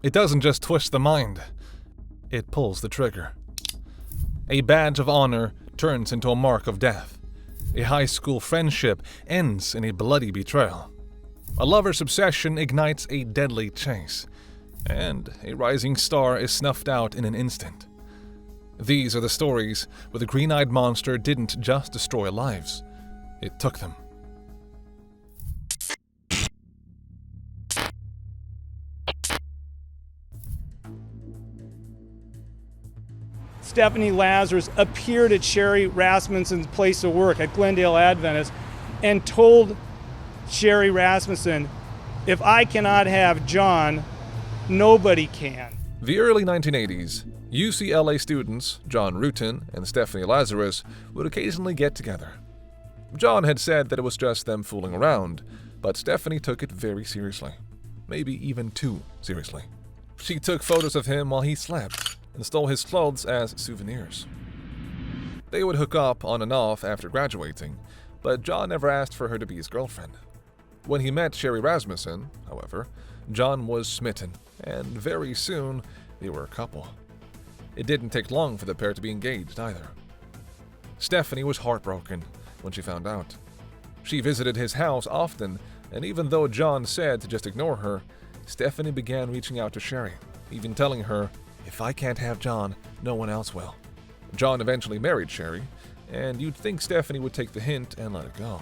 It doesn't just twist the mind, it pulls the trigger. A badge of honor turns into a mark of death. A high school friendship ends in a bloody betrayal. A lover's obsession ignites a deadly chase, and a rising star is snuffed out in an instant. These are the stories where the green-eyed monster didn't just destroy lives, it took them. Stephanie Lazarus appeared at Sherry Rasmussen's place of work at Glendale Adventist and told Sherry Rasmussen, "If I cannot have John, nobody can." The early 1980s, UCLA students John Rutan and Stephanie Lazarus would occasionally get together. John had said that it was just them fooling around, but Stephanie took it very seriously. Maybe even too seriously. She took photos of him while he slept and stole his clothes as souvenirs. They would hook up on and off after graduating, but John never asked for her to be his girlfriend. When he met Sherry Rasmussen, however, John was smitten, and very soon they were a couple. It didn't take long for the pair to be engaged either. Stephanie was heartbroken when she found out. She visited his house often, and even though John said to just ignore her, Stephanie began reaching out to Sherry, even telling her, "If I can't have John, no one else will." John eventually married Sherry, and you'd think Stephanie would take the hint and let it go.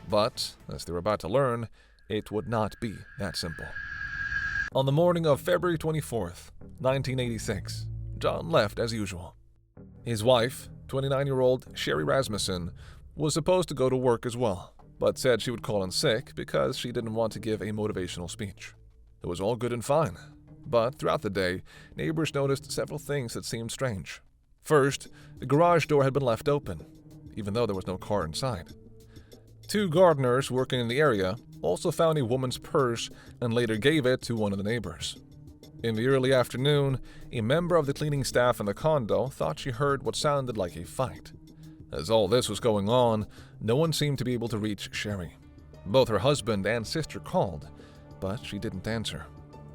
But, as they were about to learn, it would not be that simple. On the morning of February 24th, 1986, John left as usual. His wife, 29-year-old Sherry Rasmussen, was supposed to go to work as well, but said she would call in sick because she didn't want to give a motivational speech. It was all good and fine, but throughout the day, neighbors noticed several things that seemed strange. First, the garage door had been left open, even though there was no car inside. Two gardeners working in the area also found a woman's purse and later gave it to one of the neighbors. In the early afternoon, a member of the cleaning staff in the condo thought she heard what sounded like a fight. As all this was going on, no one seemed to be able to reach Sherry. Both her husband and sister called, but she didn't answer.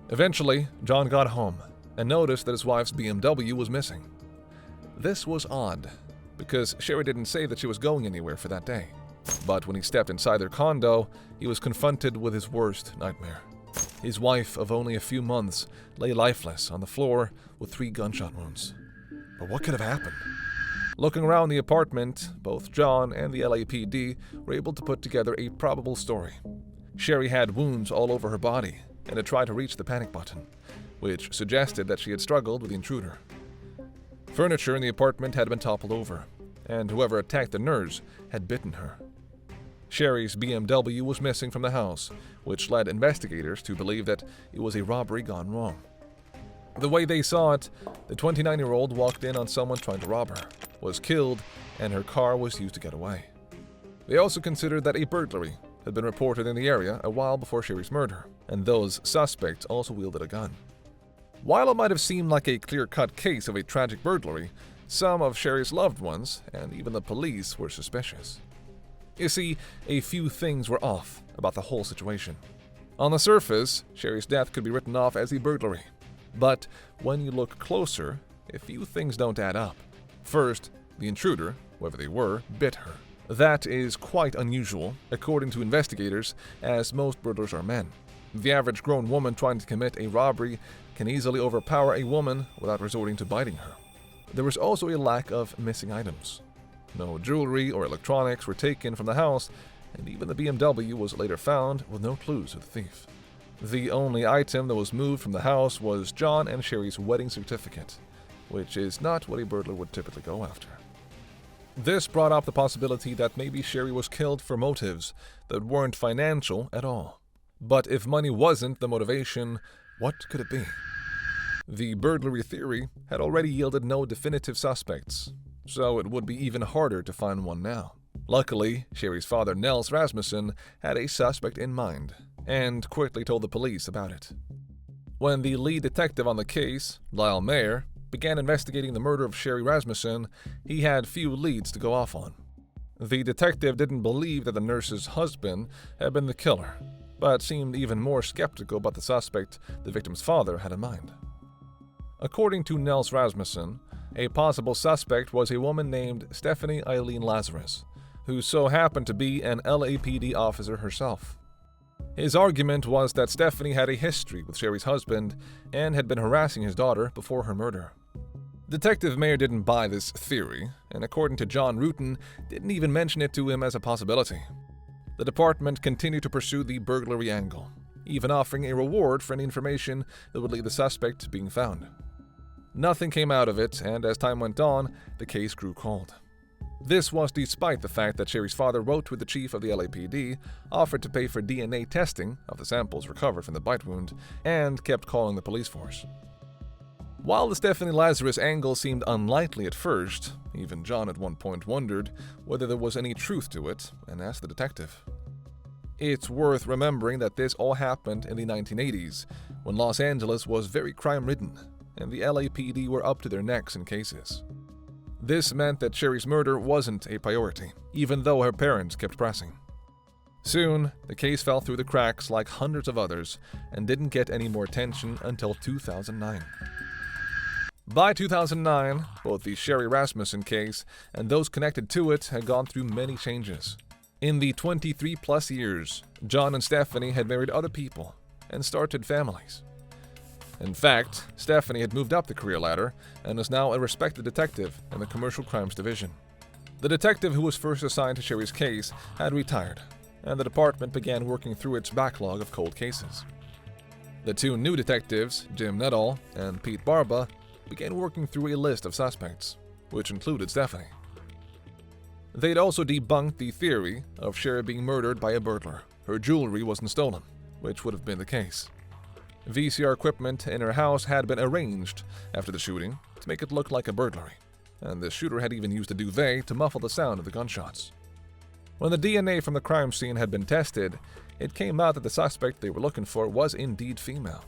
Eventually, John got home and noticed that his wife's BMW was missing. This was odd, because Sherry didn't say that she was going anywhere for that day. But when he stepped inside their condo, he was confronted with his worst nightmare. His wife of only a few months lay lifeless on the floor with 3 gunshot wounds. But what could have happened? Looking around the apartment, both John and the LAPD were able to put together a probable story. Sherry had wounds all over her body and had tried to reach the panic button, which suggested that she had struggled with the intruder. Furniture in the apartment had been toppled over, and whoever attacked the nurse had bitten her. Sherry's BMW was missing from the house, which led investigators to believe that it was a robbery gone wrong. The way they saw it, the 29-year-old walked in on someone trying to rob her, was killed, and her car was used to get away. They also considered that a burglary had been reported in the area a while before Sherry's murder, and those suspects also wielded a gun. While it might have seemed like a clear-cut case of a tragic burglary, some of Sherry's loved ones, and even the police, were suspicious. You see, a few things were off about the whole situation. On the surface, Sherry's death could be written off as a burglary. But when you look closer, a few things don't add up. First, the intruder, whoever they were, bit her. That is quite unusual, according to investigators, as most burglars are men. The average grown woman trying to commit a robbery can easily overpower a woman without resorting to biting her. There was also a lack of missing items. No jewelry or electronics were taken from the house, and even the BMW was later found with no clues of the thief. The only item that was moved from the house was John and Sherry's wedding certificate, which is not what a burglar would typically go after. This brought up the possibility that maybe Sherry was killed for motives that weren't financial at all. But if money wasn't the motivation, what could it be? The burglary theory had already yielded no definitive suspects, so it would be even harder to find one now. Luckily, Sherry's father, Nels Rasmussen, had a suspect in mind, and quickly told the police about it. When the lead detective on the case, Lyle Mayer, began investigating the murder of Sherry Rasmussen, he had few leads to go off on. The detective didn't believe that the nurse's husband had been the killer, but seemed even more skeptical about the suspect the victim's father had in mind. According to Nels Rasmussen, a possible suspect was a woman named Stephanie Lazarus, who so happened to be an LAPD officer herself. His argument was that Stephanie had a history with Sherry's husband and had been harassing his daughter before her murder. Detective Mayer didn't buy this theory, and according to John Rutan, didn't even mention it to him as a possibility. The department continued to pursue the burglary angle, even offering a reward for any information that would lead the suspect to being found. Nothing came out of it, and as time went on, the case grew cold. This was despite the fact that Sherry's father wrote to the chief of the LAPD, offered to pay for DNA testing of the samples recovered from the bite wound, and kept calling the police force. While the Stephanie Lazarus angle seemed unlikely at first, even John at one point wondered whether there was any truth to it and asked the detective. It's worth remembering that this all happened in the 1980s, when Los Angeles was very crime-ridden, and the LAPD were up to their necks in cases. This meant that Sherry's murder wasn't a priority, even though her parents kept pressing. Soon, the case fell through the cracks like hundreds of others and didn't get any more attention until 2009. By 2009, both the Sherry Rasmussen case and those connected to it had gone through many changes. In the 23-plus years, John and Stephanie had married other people and started families. In fact, Stephanie had moved up the career ladder and is now a respected detective in the Commercial Crimes Division. The detective who was first assigned to Sherry's case had retired, and the department began working through its backlog of cold cases. The two new detectives, Jim Nuttall and Pete Barba, began working through a list of suspects, which included Stephanie. They'd also debunked the theory of Sherry being murdered by a burglar. Her jewelry wasn't stolen, which would have been the case. VCR equipment in her house had been arranged after the shooting to make it look like a burglary, and the shooter had even used a duvet to muffle the sound of the gunshots. When the DNA from the crime scene had been tested, it came out that the suspect they were looking for was indeed female.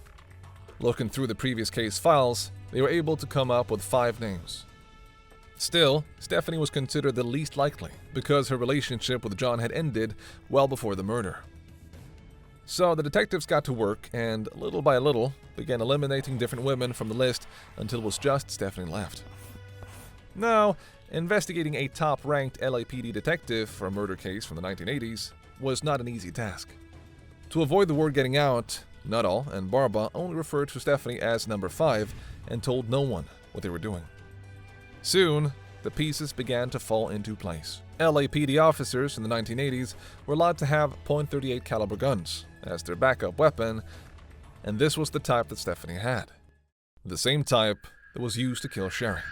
Looking through the previous case files, they were able to come up with 5 names. Still, Stephanie was considered the least likely because her relationship with John had ended well before the murder. So the detectives got to work and, little by little, began eliminating different women from the list until it was just Stephanie left. Now, investigating a top-ranked LAPD detective for a murder case from the 1980s was not an easy task. To avoid the word getting out, Nuttall and Barba only referred to Stephanie as number 5 and told no one what they were doing. Soon, the pieces began to fall into place. LAPD officers in the 1980s were allowed to have .38 caliber guns as their backup weapon, and this was the type that Stephanie had. The same type that was used to kill Sherry.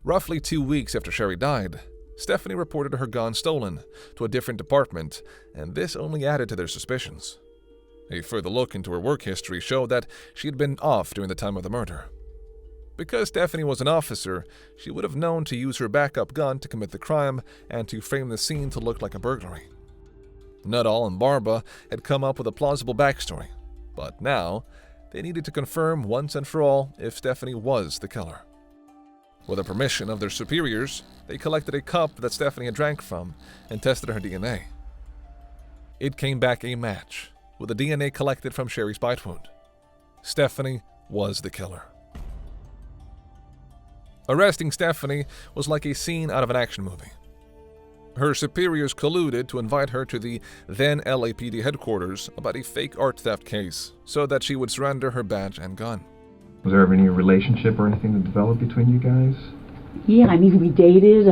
Roughly 2 weeks after Sherry died, Stephanie reported her gun stolen to a different department, and this only added to their suspicions. A further look into her work history showed that she had been off during the time of the murder. Because Stephanie was an officer, she would have known to use her backup gun to commit the crime and to frame the scene to look like a burglary. Nuttall and Barba had come up with a plausible backstory, but now they needed to confirm once and for all if Stephanie was the killer. With the permission of their superiors, they collected a cup that Stephanie had drank from and tested her DNA. It came back a match, with the DNA collected from Sherry's bite wound. Stephanie was the killer. Arresting Stephanie was like a scene out of an action movie. Her superiors colluded to invite her to the then LAPD headquarters about a fake art theft case so that she would surrender her badge and gun. Was there ever any relationship or anything that developed between you guys? Yeah, I mean, we dated,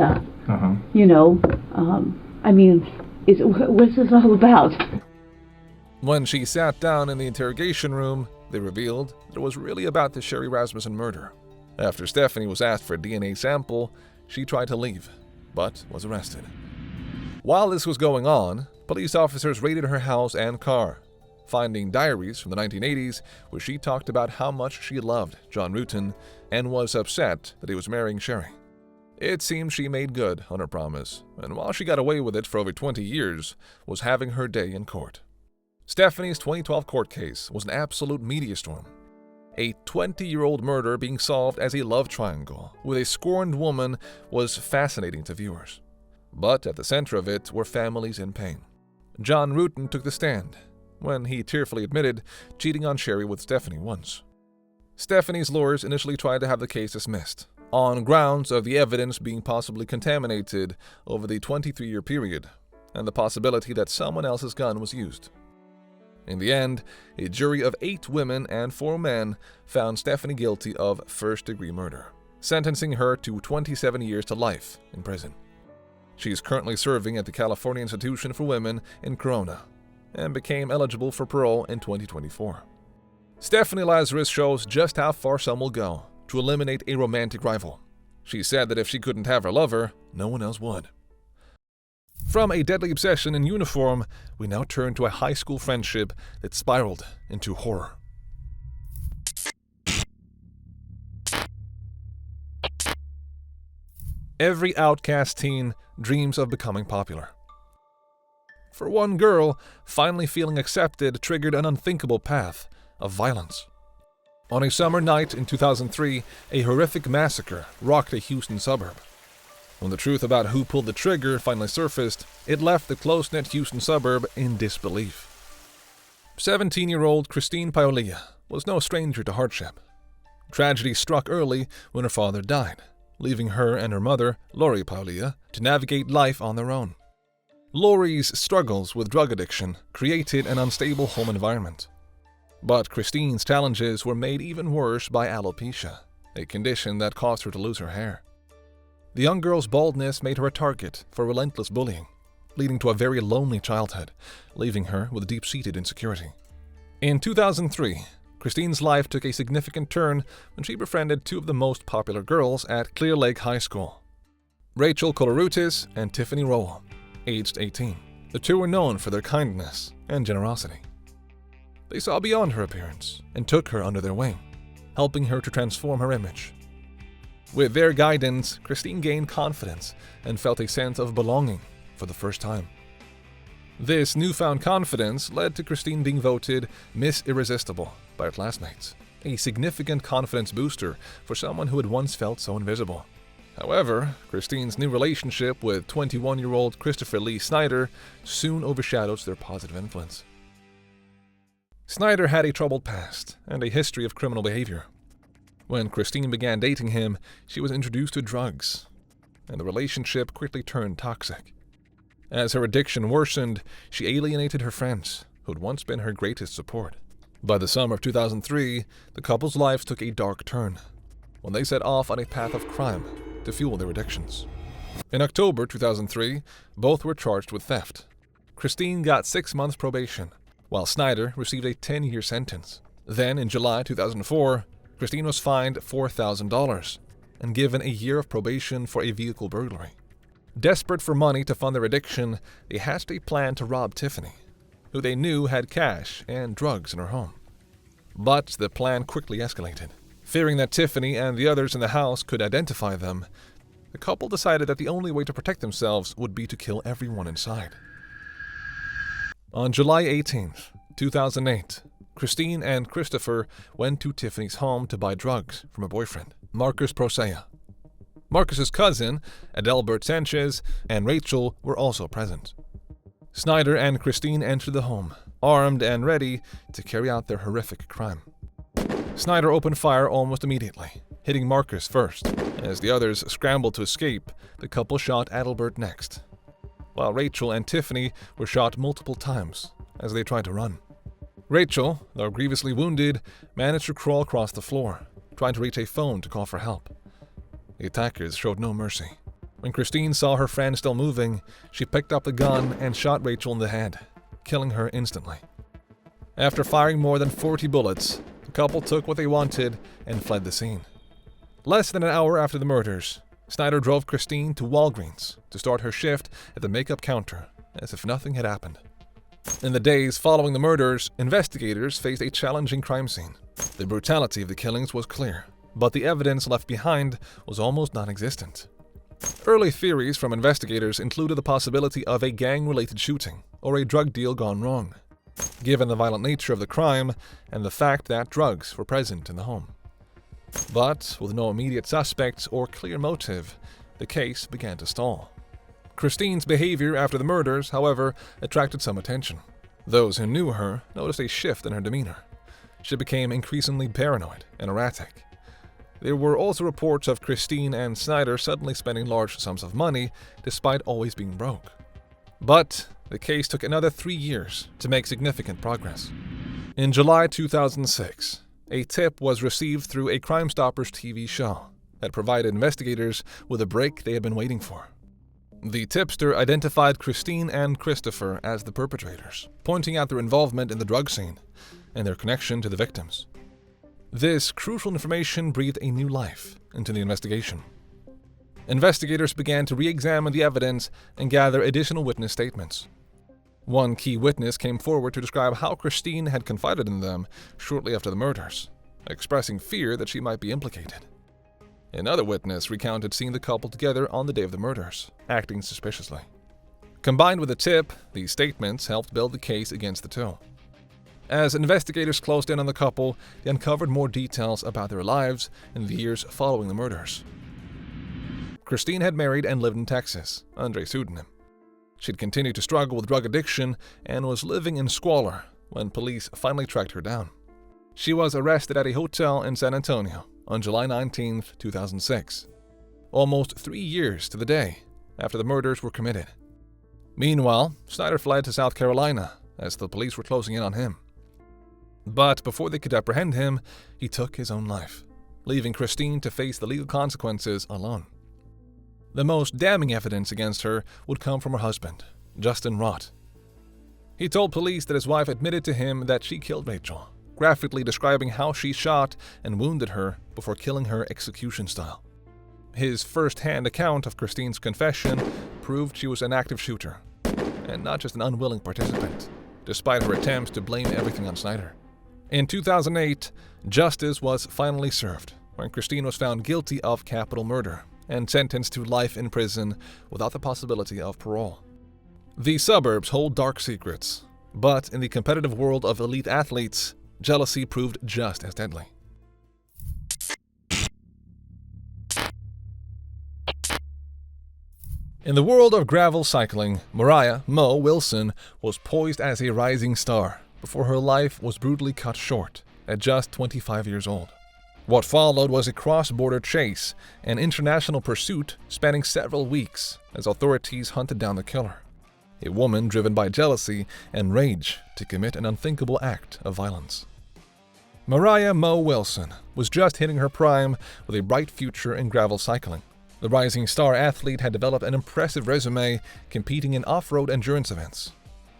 what's this all about? When she sat down in the interrogation room, they revealed that it was really about the Sherry Rasmussen murder. After Stephanie was asked for a DNA sample, she tried to leave, but was arrested. While this was going on, police officers raided her house and car, finding diaries from the 1980s where she talked about how much she loved John Rutan and was upset that he was marrying Sherry. It seemed she made good on her promise, and while she got away with it for over 20 years, was having her day in court. Stephanie's 2012 court case was an absolute media storm. A 20-year-old murder being solved as a love triangle with a scorned woman was fascinating to viewers. But at the center of it were families in pain. John Rutan took the stand, when he tearfully admitted cheating on Sherry with Stephanie once. Stephanie's lawyers initially tried to have the case dismissed, on grounds of the evidence being possibly contaminated over the 23-year period, and the possibility that someone else's gun was used. In the end, a jury of 8 women and 4 men found Stephanie guilty of first-degree murder, sentencing her to 27 years to life in prison. She is currently serving at the California Institution for Women in Corona, and became eligible for parole in 2024. Stephanie Lazarus shows just how far some will go to eliminate a romantic rival. She said that if she couldn't have her lover, no one else would. From a deadly obsession in uniform, we now turn to a high school friendship that spiraled into horror. Every outcast teen dreams of becoming popular. For one girl, finally feeling accepted triggered an unthinkable path of violence. On a summer night in 2003, a horrific massacre rocked a Houston suburb. When the truth about who pulled the trigger finally surfaced, it left the close-knit Houston suburb in disbelief. 17-year-old Christine Paolilla was no stranger to hardship. Tragedy struck early when her father died, leaving her and her mother, Lori Paolilla, to navigate life on their own. Lori's struggles with drug addiction created an unstable home environment. But Christine's challenges were made even worse by alopecia, a condition that caused her to lose her hair. The young girl's baldness made her a target for relentless bullying, leading to a very lonely childhood, leaving her with deep-seated insecurity. In 2003, Christine's life took a significant turn when she befriended 2 of the most popular girls at Clear Lake High School, Rachel Colorutis and Tiffany Rowell, aged 18. The 2 were known for their kindness and generosity. They saw beyond her appearance and took her under their wing, helping her to transform her image. With their guidance, Christine gained confidence and felt a sense of belonging for the first time. This newfound confidence led to Christine being voted Miss Irresistible by her classmates, a significant confidence booster for someone who had once felt so invisible. However, Christine's new relationship with 21-year-old Christopher Lee Snyder soon overshadows their positive influence. Snyder had a troubled past and a history of criminal behavior. When Christine began dating him, she was introduced to drugs, and the relationship quickly turned toxic. As her addiction worsened, she alienated her friends, who had once been her greatest support. By the summer of 2003, the couple's lives took a dark turn when they set off on a path of crime to fuel their addictions. In October 2003, both were charged with theft. Christine got 6 months probation, while Snyder received a 10-year sentence. Then, in July 2004, Christine was fined $4,000 and given a year of probation for a vehicle burglary. Desperate for money to fund their addiction, they hatched a plan to rob Tiffany, who they knew had cash and drugs in her home. But the plan quickly escalated. Fearing that Tiffany and the others in the house could identify them, the couple decided that the only way to protect themselves would be to kill everyone inside. On July 18, 2008, Christine and Christopher went to Tiffany's home to buy drugs from her boyfriend, Marcus Procea. Marcus's cousin, Adelbert Sanchez, and Rachel were also present. Snyder and Christine entered the home, armed and ready to carry out their horrific crime. Snyder opened fire almost immediately, hitting Marcus first. As the others scrambled to escape, the couple shot Adelbert next, while Rachel and Tiffany were shot multiple times as they tried to run. Rachel, though grievously wounded, managed to crawl across the floor, trying to reach a phone to call for help. The attackers showed no mercy. When Christine saw her friend still moving, she picked up the gun and shot Rachel in the head, killing her instantly. After firing more than 40 bullets, the couple took what they wanted and fled the scene. Less than an hour after the murders, Snyder drove Christine to Walgreens to start her shift at the makeup counter, as if nothing had happened. In the days following the murders, investigators faced a challenging crime scene. The brutality of the killings was clear, but the evidence left behind was almost non-existent. Early theories from investigators included the possibility of a gang-related shooting or a drug deal gone wrong, given the violent nature of the crime and the fact that drugs were present in the home. But with no immediate suspects or clear motive, the case began to stall. Christine's behavior after the murders, however, attracted some attention. Those who knew her noticed a shift in her demeanor. She became increasingly paranoid and erratic. There were also reports of Christine and Snyder suddenly spending large sums of money despite always being broke. But the case took another 3 years to make significant progress. In July 2006, a tip was received through a Crime Stoppers TV show that provided investigators with a break they had been waiting for. The tipster identified Christine and Christopher as the perpetrators, pointing out their involvement in the drug scene and their connection to the victims. This crucial information breathed a new life into the investigation. Investigators began to re-examine the evidence and gather additional witness statements. One key witness came forward to describe how Christine had confided in them shortly after the murders, expressing fear that she might be implicated. Another witness recounted seeing the couple together on the day of the murders, acting suspiciously. Combined with a tip, these statements helped build the case against the two. As investigators closed in on the couple, they uncovered more details about their lives in the years following the murders. Christine had married and lived in Texas under a pseudonym. She'd continued to struggle with drug addiction and was living in squalor when police finally tracked her down. She was arrested at a hotel in San Antonio on July 19, 2006, almost 3 years to the day after the murders were committed. Meanwhile, Snyder fled to South Carolina as the police were closing in on him. But before they could apprehend him, he took his own life, leaving Christine to face the legal consequences alone. The most damning evidence against her would come from her husband, Justin Rott. He told police that his wife admitted to him that she killed Rachel, graphically describing how she shot and wounded her before killing her execution style. His first-hand account of Christine's confession proved she was an active shooter, and not just an unwilling participant, despite her attempts to blame everything on Snyder. In 2008, justice was finally served when Christine was found guilty of capital murder and sentenced to life in prison without the possibility of parole. The suburbs hold dark secrets, but in the competitive world of elite athletes, jealousy proved just as deadly. In the world of gravel cycling, Mariah Mo Wilson was poised as a rising star before her life was brutally cut short at just 25 years old. What followed was a cross-border chase, an international pursuit spanning several weeks as authorities hunted down the killer, a woman driven by jealousy and rage to commit an unthinkable act of violence. Mariah Mo Wilson was just hitting her prime with a bright future in gravel cycling. The rising star athlete had developed an impressive resume competing in off-road endurance events.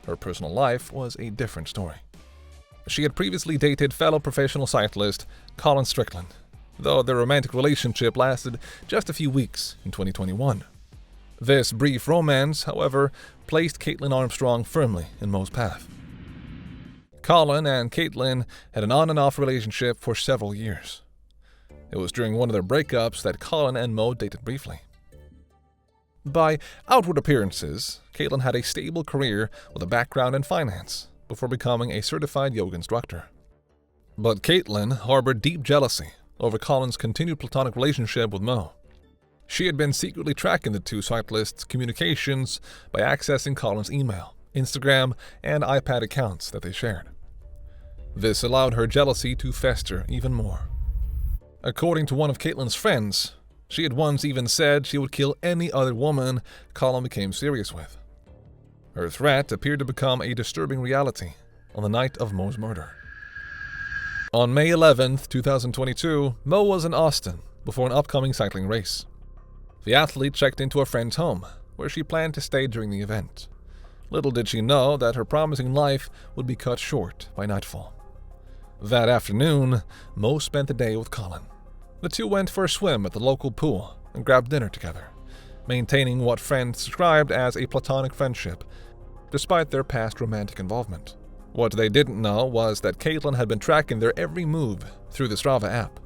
Her personal life was a different story. She had previously dated fellow professional cyclist Colin Strickland, though their romantic relationship lasted just a few weeks in 2021. This brief romance, however, placed Kaitlin Armstrong firmly in Mo's path. Colin and Kaitlin had an on-and-off relationship for several years. It was during one of their breakups that Colin and Mo dated briefly. By outward appearances, Kaitlin had a stable career with a background in finance before becoming a certified yoga instructor. But Kaitlin harbored deep jealousy over Colin's continued platonic relationship with Mo. She had been secretly tracking the two cyclists' communications by accessing Colin's email, Instagram, and iPad accounts that they shared. This allowed her jealousy to fester even more. According to one of Kaitlin's friends, she had once even said she would kill any other woman Colin became serious with. Her threat appeared to become a disturbing reality on the night of Mo's murder. On May 11, 2022, Mo was in Austin before an upcoming cycling race. The athlete checked into a friend's home, where she planned to stay during the event. Little did she know that her promising life would be cut short by nightfall. That afternoon, Mo spent the day with Colin. The two went for a swim at the local pool and grabbed dinner together, maintaining what friends described as a platonic friendship, despite their past romantic involvement. What they didn't know was that Kaitlin had been tracking their every move through the Strava app.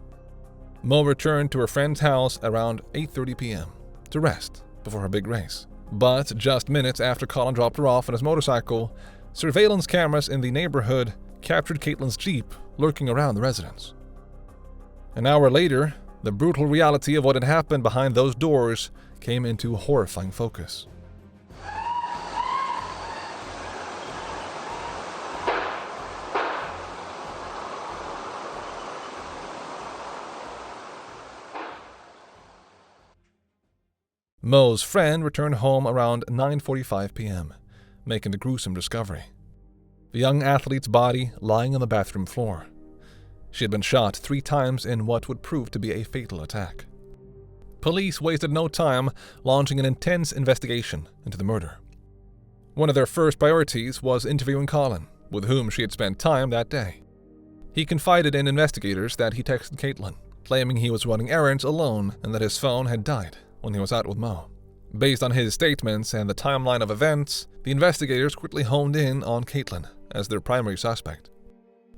Mo returned to her friend's house around 8:30 p.m. to rest before her big race. But just minutes after Colin dropped her off on his motorcycle, surveillance cameras in the neighborhood captured Caitlin's Jeep lurking around the residence. An hour later, the brutal reality of what had happened behind those doors came into horrifying focus. Mo's friend returned home around 9:45 p.m., making the gruesome discovery. The young athlete's body lying on the bathroom floor. She had been shot 3 times in what would prove to be a fatal attack. Police wasted no time launching an intense investigation into the murder. One of their first priorities was interviewing Colin, with whom she had spent time that day. He confided in investigators that he texted Kaitlin, claiming he was running errands alone and that his phone had died when he was out with Mo. Based on his statements and the timeline of events, the investigators quickly honed in on Kaitlin as their primary suspect.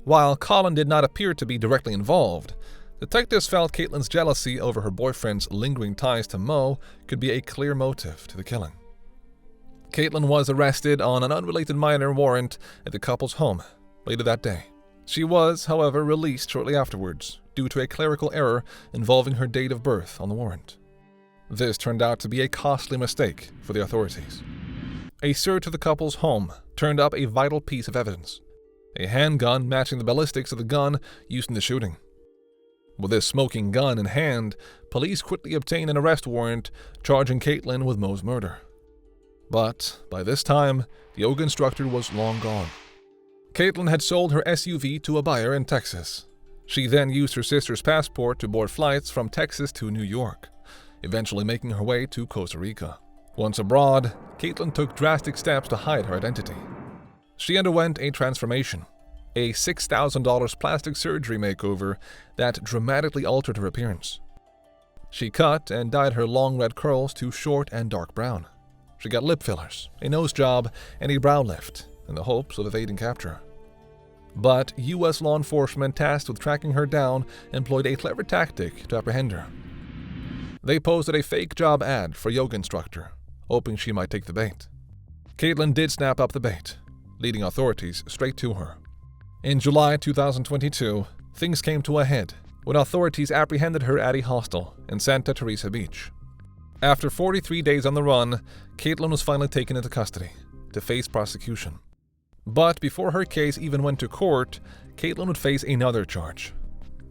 While Colin did not appear to be directly involved, detectives felt Kaitlin's jealousy over her boyfriend's lingering ties to Mo could be a clear motive to the killing. Kaitlin was arrested on an unrelated minor warrant at the couple's home later that day. She was, however, released shortly afterwards due to a clerical error involving her date of birth on the warrant. This turned out to be a costly mistake for the authorities. A search of the couple's home turned up a vital piece of evidence: a handgun matching the ballistics of the gun used in the shooting. With this smoking gun in hand, police quickly obtained an arrest warrant charging Kaitlin with Mo's murder. But by this time, the yoga instructor was long gone. Kaitlin had sold her SUV to a buyer in Texas. She then used her sister's passport to board flights from Texas to New York, eventually making her way to Costa Rica. Once abroad, Kaitlin took drastic steps to hide her identity. She underwent a transformation, a $6,000 plastic surgery makeover that dramatically altered her appearance. She cut and dyed her long red curls to short and dark brown. She got lip fillers, a nose job, and a brow lift in the hopes of evading capture. But U.S. law enforcement tasked with tracking her down employed a clever tactic to apprehend her. They posted a fake job ad for yoga instructor, hoping she might take the bait. Kaitlin did snap up the bait, leading authorities straight to her. In July 2022, things came to a head when authorities apprehended her at a hostel in Santa Teresa Beach. After 43 days on the run, Kaitlin was finally taken into custody to face prosecution. But before her case even went to court, Kaitlin would face another charge.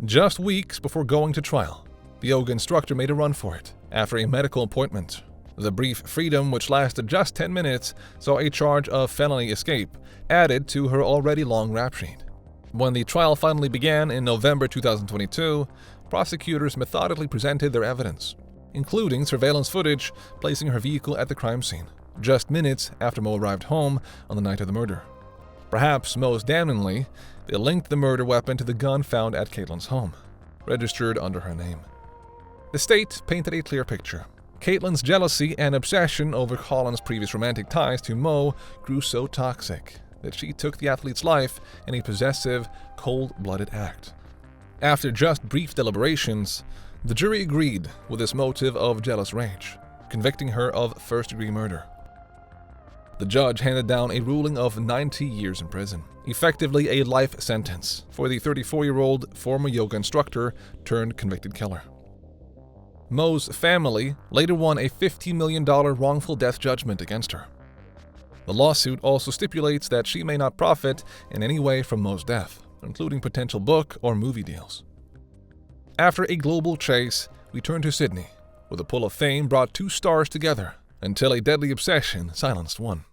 Just weeks before going to trial, the yoga instructor made a run for it after a medical appointment. The brief freedom, which lasted just 10 minutes, saw a charge of felony escape added to her already long rap sheet. When the trial finally began in November 2022, prosecutors methodically presented their evidence, including surveillance footage placing her vehicle at the crime scene, just minutes after Mo arrived home on the night of the murder. Perhaps most damningly, they linked the murder weapon to the gun found at Kaitlin's home, registered under her name. The state painted a clear picture. Kaitlin's jealousy and obsession over Colin's previous romantic ties to Mo grew so toxic that she took the athlete's life in a possessive, cold-blooded act. After just brief deliberations, the jury agreed with this motive of jealous rage, convicting her of first-degree murder. The judge handed down a ruling of 90 years in prison, effectively a life sentence for the 34-year-old former yoga instructor turned convicted killer. Mo's family later won a $15 million wrongful death judgment against her. The lawsuit also stipulates that she may not profit in any way from Mo's death, including potential book or movie deals. After a global chase, we turn to Sydney, where the pull of fame brought 2 stars together until a deadly obsession silenced one.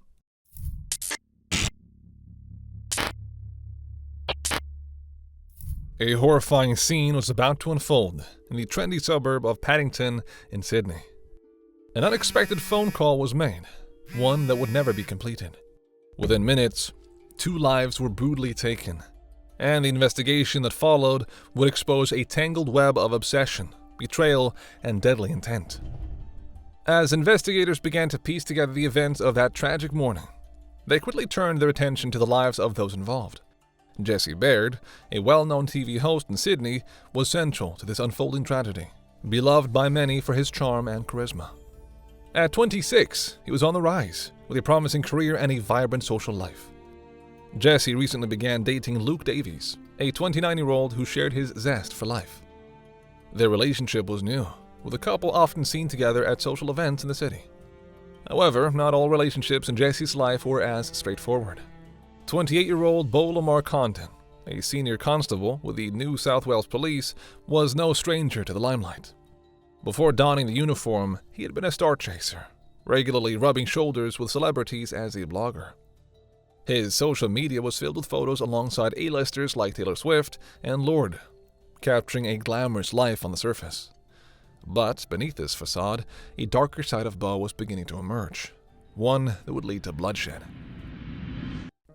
A horrifying scene was about to unfold in the trendy suburb of Paddington in Sydney. An unexpected phone call was made, one that would never be completed. Within minutes, 2 lives were brutally taken, and the investigation that followed would expose a tangled web of obsession, betrayal, and deadly intent. As investigators began to piece together the events of that tragic morning, they quickly turned their attention to the lives of those involved. Jesse Baird, a well-known TV host in Sydney, was central to this unfolding tragedy, beloved by many for his charm and charisma. At 26, he was on the rise, with a promising career and a vibrant social life. Jesse recently began dating Luke Davies, a 29-year-old who shared his zest for life. Their relationship was new, with the couple often seen together at social events in the city. However, not all relationships in Jesse's life were as straightforward. 28-year-old Beau Lamarre, a senior constable with the New South Wales Police, was no stranger to the limelight. Before donning the uniform, he had been a star chaser, regularly rubbing shoulders with celebrities as a blogger. His social media was filled with photos alongside A-listers like Taylor Swift and Lorde, capturing a glamorous life on the surface. But beneath this facade, a darker side of Beau was beginning to emerge, one that would lead to bloodshed.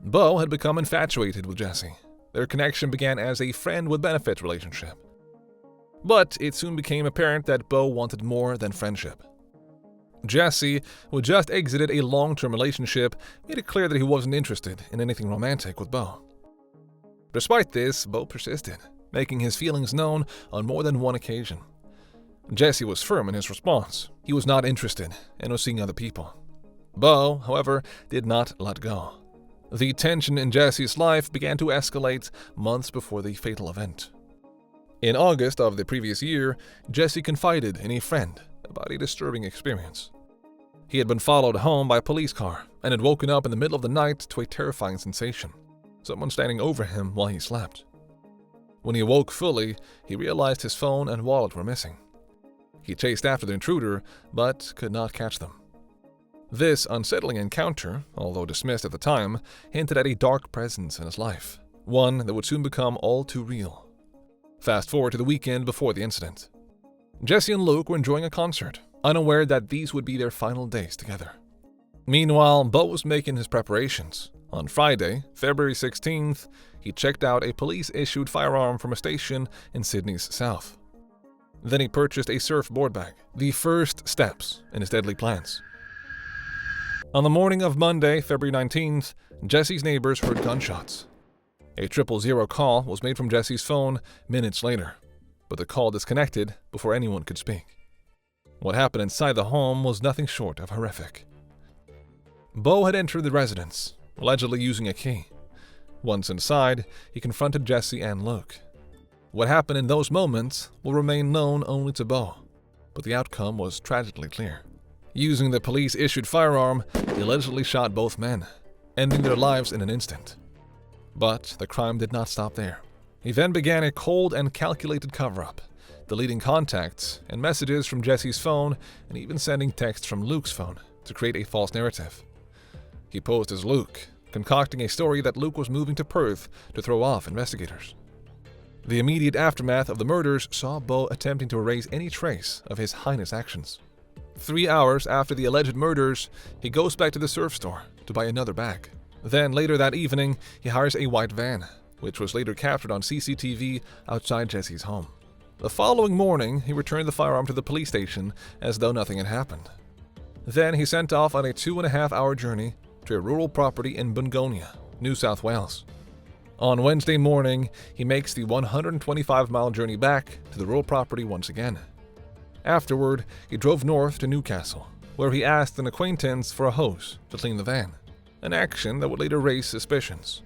Beau had become infatuated with Jessie. Their connection began as a friend with benefits relationship. But it soon became apparent that Beau wanted more than friendship. Jessie, who had just exited a long-term relationship, made it clear that he wasn't interested in anything romantic with Beau. Despite this, Beau persisted, making his feelings known on more than one occasion. Jessie was firm in his response. He was not interested and was seeing other people. Beau, however, did not let go. The tension in Jessie's life began to escalate months before the fatal event. In August of the previous year, Jessie confided in a friend about a disturbing experience. He had been followed home by a police car and had woken up in the middle of the night to a terrifying sensation, someone standing over him while he slept. When he awoke fully, he realized his phone and wallet were missing. He chased after the intruder, but could not catch them. This unsettling encounter, although dismissed at the time, hinted at a dark presence in his life, one that would soon become all too real. Fast forward to the weekend before the incident. Jessie and Luke were enjoying a concert, unaware that these would be their final days together. Meanwhile, Beau was making his preparations. On Friday, February 16th, he checked out a police-issued firearm from a station in Sydney's south. Then he purchased a surfboard bag, the first steps in his deadly plans. On the morning of Monday, February 19th, Jessie's neighbors heard gunshots. A 000 call was made from Jessie's phone minutes later, but the call disconnected before anyone could speak. What happened inside the home was nothing short of horrific. Beau had entered the residence, allegedly using a key. Once inside, he confronted Jessie and Luke. What happened in those moments will remain known only to Beau, but the outcome was tragically clear. Using the police-issued firearm, he allegedly shot both men, ending their lives in an instant. But the crime did not stop there. He then began a cold and calculated cover-up, deleting contacts and messages from Jessie's phone and even sending texts from Luke's phone to create a false narrative. He posed as Luke, concocting a story that Luke was moving to Perth to throw off investigators. The immediate aftermath of the murders saw Beau attempting to erase any trace of his heinous actions. 3 hours after the alleged murders, he goes back to the surf store to buy another bag. Then later that evening, he hires a white van, which was later captured on CCTV outside Jessie's home. The following morning, he returned the firearm to the police station as though nothing had happened. Then he sent off on a 2.5-hour journey to a rural property in Bungonia, New South Wales. On Wednesday morning, he makes the 125-mile journey back to the rural property once again. Afterward, he drove north to Newcastle, where he asked an acquaintance for a hose to clean the van, an action that would later raise suspicions.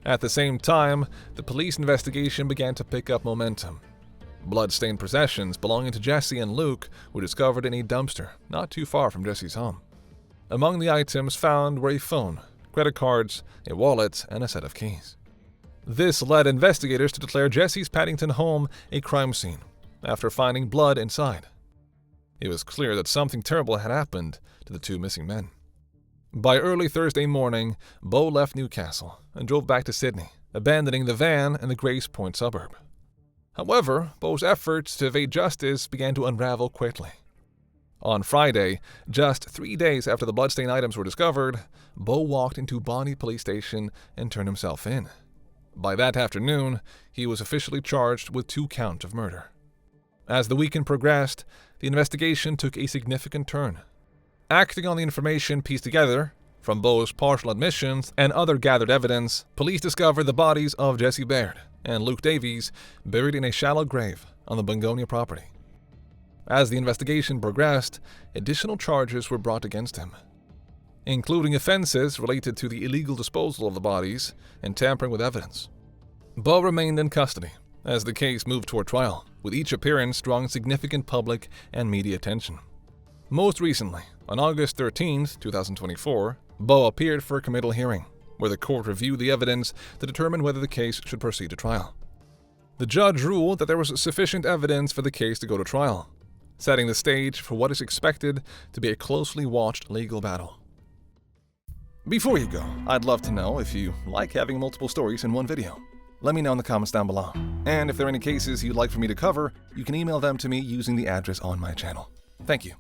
At the same time, the police investigation began to pick up momentum. Blood-stained possessions belonging to Jessie and Luke were discovered in a dumpster not too far from Jessie's home. Among the items found were a phone, credit cards, a wallet, and a set of keys. This led investigators to declare Jessie's Paddington home a crime scene after finding blood inside. It was clear that something terrible had happened to the two missing men. By early Thursday morning, Beau left Newcastle and drove back to Sydney, abandoning the van in the Grace Point suburb. However, Beau's efforts to evade justice began to unravel quickly. On Friday, just 3 days after the bloodstained items were discovered, Beau walked into Bonnie Police Station and turned himself in. By that afternoon, he was officially charged with 2 counts of murder. As the weekend progressed, the investigation took a significant turn. Acting on the information pieced together from Beau's partial admissions and other gathered evidence, police discovered the bodies of Jessie Baird and Luke Davies buried in a shallow grave on the Bungonia property. As the investigation progressed, additional charges were brought against him, including offenses related to the illegal disposal of the bodies and tampering with evidence. Beau remained in custody as the case moved toward trial, with each appearance drawing significant public and media attention. Most recently, on August 13, 2024, Beau appeared for a committal hearing, where the court reviewed the evidence to determine whether the case should proceed to trial. The judge ruled that there was sufficient evidence for the case to go to trial. setting the stage for what is expected to be a closely watched legal battle. Before you go, I'd love to know if you like having multiple stories in one video. Let me know in the comments down below. And if there are any cases you'd like for me to cover, you can email them to me using the address on my channel. Thank you.